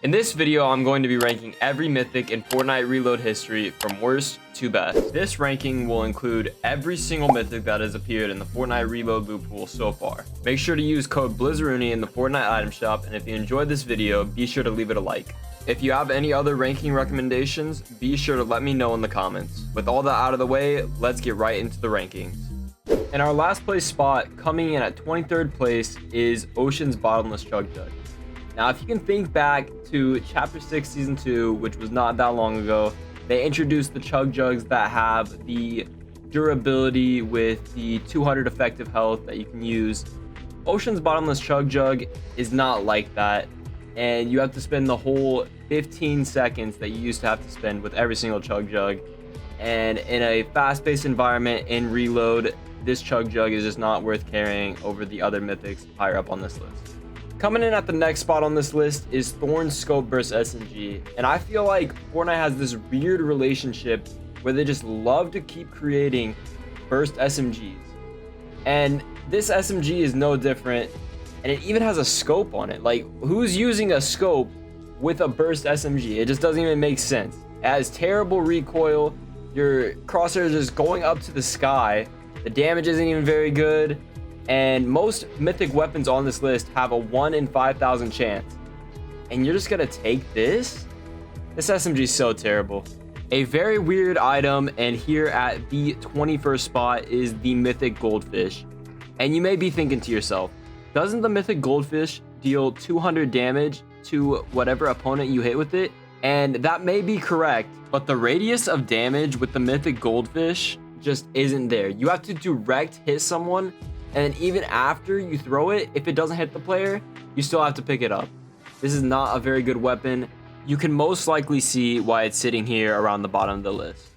In this video, I'm going to be ranking every mythic in Fortnite Reload history from worst to best. This ranking will include every single mythic that has appeared in the Fortnite Reload loot pool so far. Make sure to use code Blizzaroonie in the Fortnite item shop, and if you enjoyed this video, be sure to leave it a like. If you have any other ranking recommendations, be sure to let me know in the comments. With all that out of the way, let's get right into the rankings. In our last place spot, coming in at 23rd place, is Ocean's Bottomless Chug Jug. Now, if you can think back to Chapter 6 Season 2, which was not that long ago, they introduced the Chug Jugs that have the durability with the 200 effective health that you can use. Ocean's Bottomless Chug Jug is not like that, and you have to spend the whole 15 seconds that you used to have to spend with every single Chug Jug. And in a fast-paced environment in Reload, this Chug Jug is just not worth carrying over the other mythics higher up on this list. Coming in at the next spot on this list is Thorn's Scope vs SMG, and I feel like Fortnite has this weird relationship where they just love to keep creating burst SMGs, and this SMG is no different, and it even has a scope on it. Like, who's using a scope with a burst SMG? It just doesn't even make sense. It has terrible recoil, your crosshair is just going up to the sky, the damage isn't even very good. And most mythic weapons on this list have a 1 in 5,000 chance. And you're just gonna take this? This SMG is so terrible. A very weird item, and here at the 21st spot is the Mythic Goldfish. And you may be thinking to yourself, doesn't the Mythic Goldfish deal 200 damage to whatever opponent you hit with it? And that may be correct, but the radius of damage with the Mythic Goldfish just isn't there. You have to direct hit someone, and even after you throw it, if it doesn't hit the player, you still have to pick it up. This is not a very good weapon. You can most likely see why it's sitting here around the bottom of the list.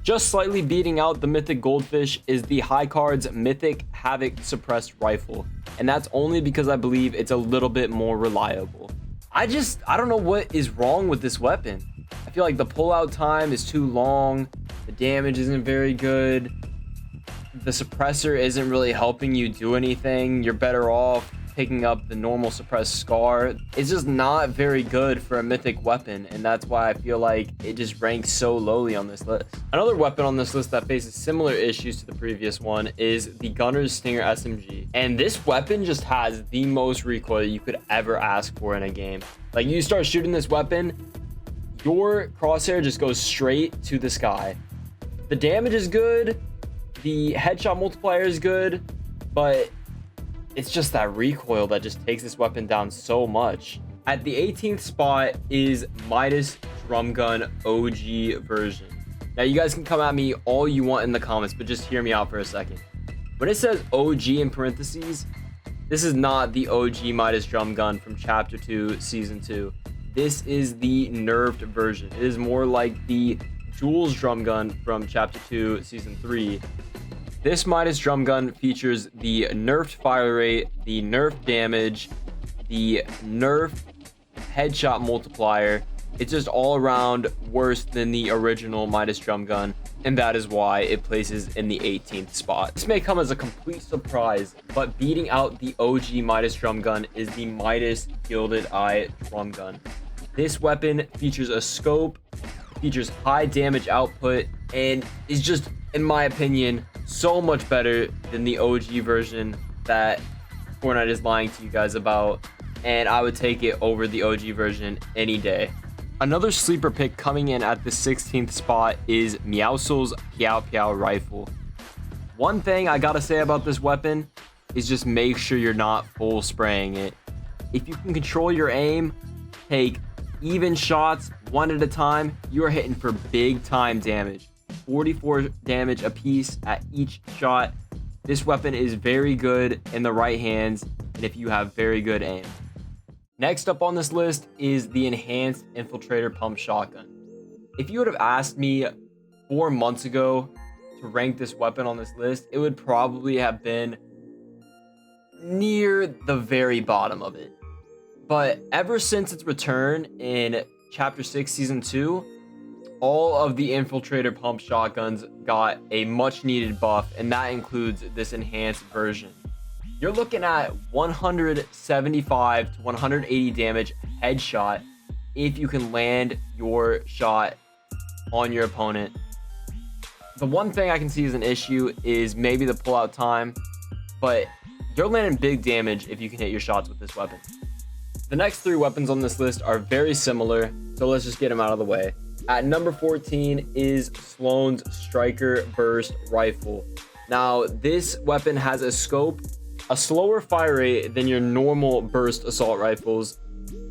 Just slightly beating out the Mythic Goldfish is the High Card's Mythic Havoc Suppressed Rifle, and that's only because I believe it's a little bit more reliable. I don't know what is wrong with this weapon. I feel like the pullout time is too long, the damage isn't very good, the suppressor isn't really helping you do anything. You're better off picking up the normal suppressed scar. It's just not very good for a mythic weapon, and that's why I feel like it just ranks so lowly on this list. Another weapon on this list that faces similar issues to the previous one is the Gunner's Stinger SMG, and this weapon just has the most recoil you could ever ask for in a game. Like, you start shooting this weapon, your crosshair just goes straight to the sky. The damage is good, the headshot multiplier is good, but it's just that recoil that just takes this weapon down so much. At the 18th spot is Midas Drum Gun OG version. Now, you guys can come at me all you want in the comments, but just hear me out for a second. When it says OG in parentheses, this is not the OG Midas Drum Gun from Chapter 2 Season 2. This is the nerfed version. It is more like the Jules Drum Gun from Chapter 2 Season 3. This Midas Drum Gun features the nerfed fire rate, the nerfed damage, the nerfed headshot multiplier. It's just all around worse than the original Midas Drum Gun, and that is why it places in the 18th spot. This may come as a complete surprise, but beating out the OG Midas Drum Gun is the Midas Gilded Eye Drum Gun. This weapon features a scope, features high damage output, and is just, in my opinion, so much better than the OG version that Fortnite is lying to you guys about, and I would take it over the OG version any day. Another sleeper pick coming in at the 16th spot is Meowscles Piao Piao Rifle. One thing I gotta say about this weapon is just make sure you're not full spraying it. If you can control your aim, take even shots one at a time, you're hitting for big time damage. 44 damage a piece at each shot. This weapon is very good in the right hands and if you have very good aim. Next up on this list is the Enhanced Infiltrator Pump Shotgun. If you would have asked me 4 months ago to rank this weapon on this list, it would probably have been near the very bottom of it. But ever since its return in Chapter 6 Season 2, all of the Infiltrator Pump Shotguns got a much needed buff, and that includes this enhanced version. You're looking at 175 to 180 damage headshot if you can land your shot on your opponent. The one thing I can see as an issue is maybe the pullout time, but you're landing big damage if you can hit your shots with this weapon. The next 3 weapons on this list are very similar, so let's just get them out of the way. At number 14 is Sloan's Striker Burst Rifle. Now, this weapon has a scope, a slower fire rate than your normal burst assault rifles,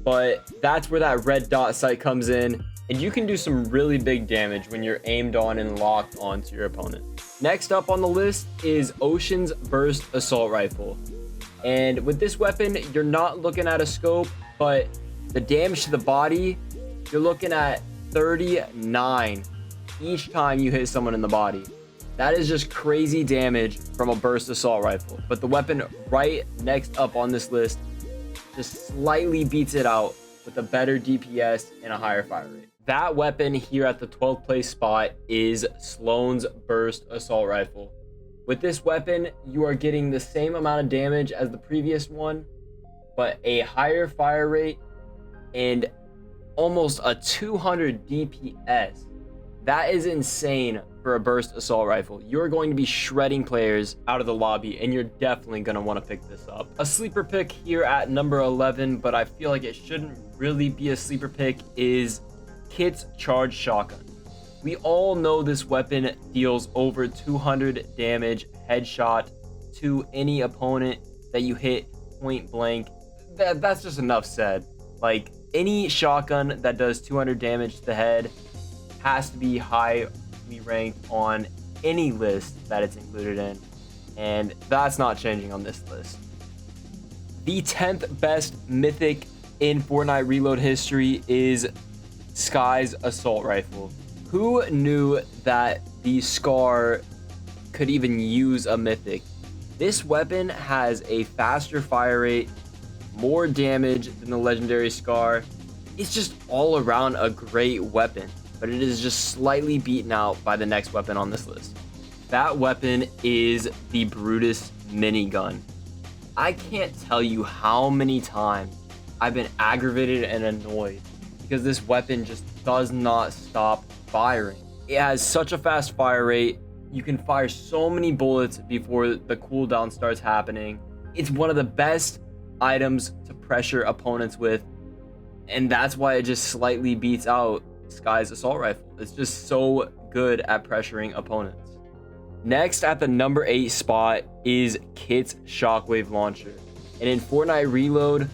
but that's where that red dot sight comes in, and you can do some really big damage when you're aimed on and locked onto your opponent. Next up on the list is Ocean's Burst Assault Rifle. And with this weapon, you're not looking at a scope, but the damage to the body, you're looking at 39 each time you hit someone in the body. That is just crazy damage from a burst assault rifle. But the weapon right next up on this list just slightly beats it out with a better DPS and a higher fire rate. That weapon here at the 12th place spot is Sloan's Burst Assault Rifle. With this weapon, you are getting the same amount of damage as the previous one, but a higher fire rate and almost a 200 DPS. That is insane for a burst assault rifle. You're going to be shredding players out of the lobby, and you're definitely going to want to pick this up. A sleeper pick here at number 11, but I feel like it shouldn't really be a sleeper pick, is Kit's Charge Shotgun. We all know this weapon deals over 200 damage headshot to any opponent that you hit point blank. That's just enough said. Like, any shotgun that does 200 damage to the head has to be highly ranked on any list that it's included in, and that's not changing on this list. The 10th best mythic in Fortnite Reload history is Sky's Assault Rifle. Who knew that the Scar could even use a mythic? This weapon has a faster fire rate, more damage than the legendary Scar. It's just all around a great weapon, but it is just slightly beaten out by the next weapon on this list. That weapon is the Brutus minigun. I can't tell you how many times I've been aggravated and annoyed because this weapon just does not stop firing. It has such a fast fire rate. You can fire so many bullets before the cooldown starts happening. It's one of the best items to pressure opponents with, and that's why it just slightly beats out Sky's Assault Rifle. It's just so good at pressuring opponents. Next at the number 8 spot is Kit's Shockwave Launcher. And in Fortnite Reload,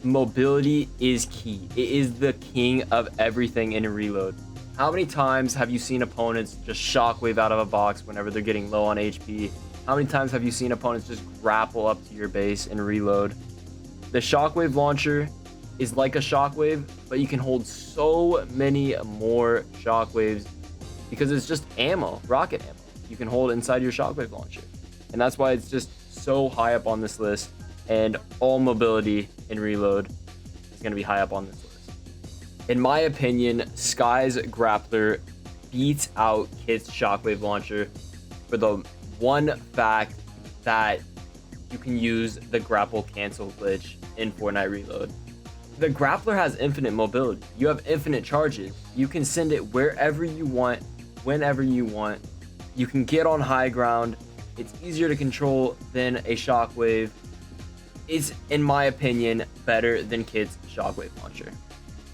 mobility is key. It is the king of everything in Reload. How many times have you seen opponents just shockwave out of a box whenever they're getting low on HP? How many times have you seen opponents just grapple up to your base and reload? The shockwave launcher is like a shockwave, but you can hold so many more shockwaves because it's just ammo, rocket ammo. You can hold inside your shockwave launcher. And that's why it's just so high up on this list, and all mobility in Reload is going to be high up on this list. In my opinion, Sky's Grappler beats out Kit's Shockwave Launcher for the one fact that you can use the grapple cancel glitch in Fortnite Reload. The Grappler has infinite mobility. You have infinite charges. You can send it wherever you want, whenever you want. You can get on high ground. It's easier to control than a Shockwave. It's, in my opinion, better than Kit's Shockwave Launcher.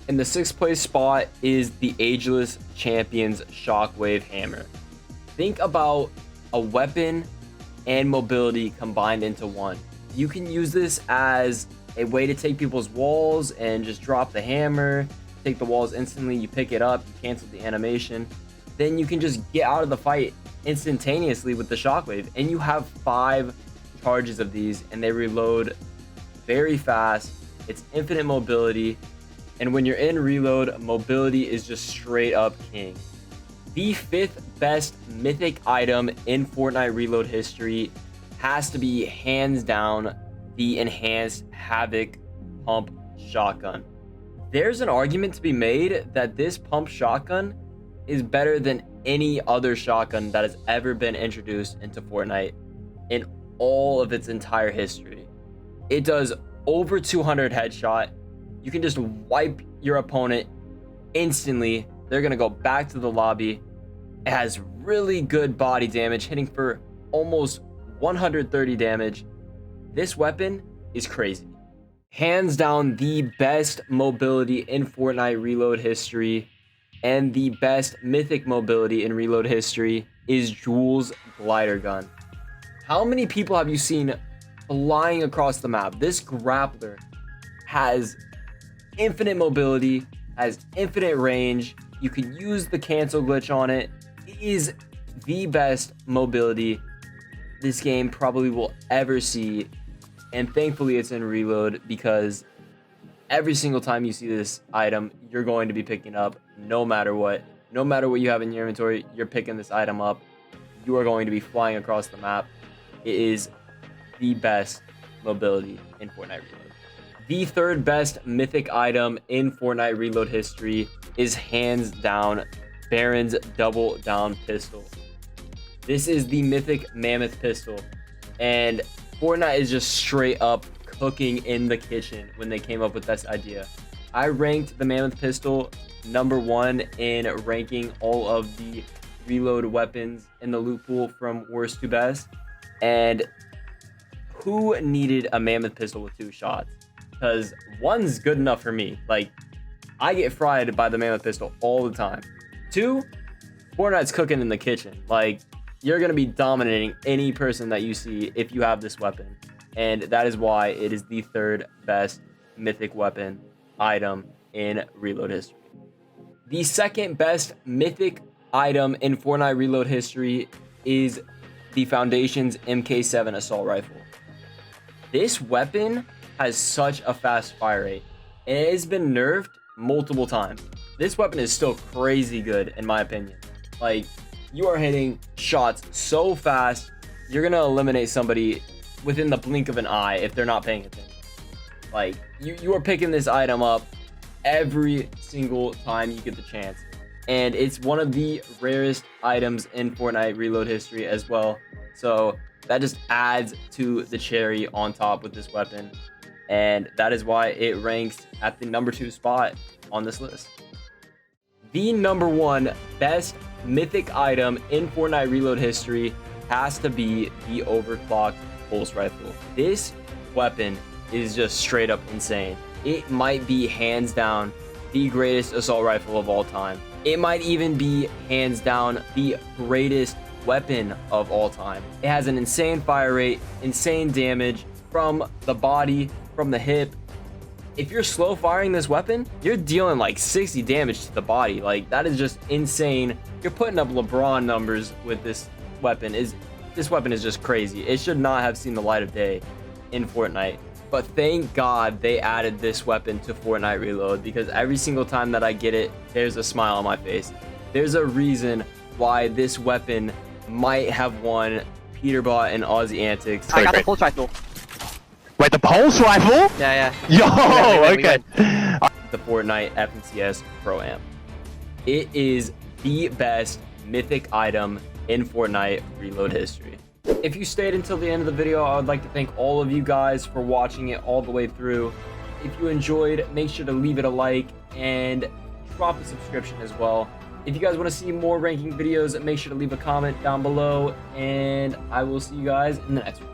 In the 6th place spot is the Ageless Champions Shockwave Hammer. Think about a weapon and mobility combined into one. You can use this as a way to take people's walls and just drop the hammer, take the walls instantly, you pick it up, you cancel the animation. Then you can just get out of the fight instantaneously with the Shockwave, and you have 5 charges of these, and they reload very fast. It's infinite mobility. And when you're in Reload, mobility is just straight up king. The 5th best mythic item in Fortnite Reload history has to be hands down the enhanced Havoc pump shotgun. There's an argument to be made that this pump shotgun is better than any other shotgun that has ever been introduced into Fortnite in all of its entire history. It does over 200 headshot. You can just wipe your opponent instantly. They're gonna go back to the lobby. It has really good body damage, hitting for almost 130 damage. This weapon is crazy. Hands down the best mobility in Fortnite reload history, and the best mythic mobility in reload history is Jules' glider gun. How many people have you seen flying across the map? This grappler has infinite mobility, has infinite range. You can use the cancel glitch on it. It is the best mobility this game probably will ever see. And thankfully it's in reload, because every single time you see this item, you're going to be picking up no matter what. No matter what you have in your inventory, you're picking this item up. You are going to be flying across the map. It is the best mobility in Fortnite Reload. The third best mythic item in Fortnite Reload history is hands down Baron's double down pistol. This is the mythic mammoth pistol, and Fortnite is just straight up cooking in the kitchen when they came up with this idea. I ranked the mammoth pistol #1 in ranking all of the reload weapons in the loot pool from worst to best. And who needed a mammoth pistol with 2 shots? Because one's good enough for me. Like, I get fried by the mammoth pistol all the time. 2, Fortnite's cooking in the kitchen. Like, you're going to be dominating any person that you see if you have this weapon. And that is why it is the third best mythic weapon item in reload history. The second best mythic item in Fortnite reload history is the Foundation's MK7 assault rifle. This weapon has such a fast fire rate, and it has been nerfed multiple times. This weapon is still crazy good in my opinion. Like, you are hitting shots so fast, you're gonna eliminate somebody within the blink of an eye if they're not paying attention. Like, you are picking this item up every single time you get the chance. And it's one of the rarest items in Fortnite reload history as well. So that just adds to the cherry on top with this weapon. And that is why it ranks at the #2 spot on this list. The #1 best mythic item in Fortnite reload history has to be the overclocked pulse rifle. This weapon is just straight up insane. It might be hands down the greatest assault rifle of all time. It might even be hands down the greatest weapon of all time. It has an insane fire rate, insane damage from the body, from the hip. If you're slow firing this weapon, you're dealing like 60 damage to the body. Like, that is just insane. You're putting up LeBron numbers with this weapon. This weapon is just crazy. It should not have seen the light of day in Fortnite. But thank God they added this weapon to Fortnite Reload, because every single time that I get it, there's a smile on my face. There's a reason why this weapon might have won Peterbot and Aussie Antics. I got the pulse rifle. Wait, the pulse rifle? Yeah. Yo, okay. The Fortnite FNCS Pro Amp. It is the best mythic item in Fortnite Reload history. If you stayed until the end of the video, I would like to thank all of you guys for watching it all the way through. If you enjoyed, make sure to leave it a like and drop a subscription as well. If you guys want to see more ranking videos, make sure to leave a comment down below, and I will see you guys in the next one.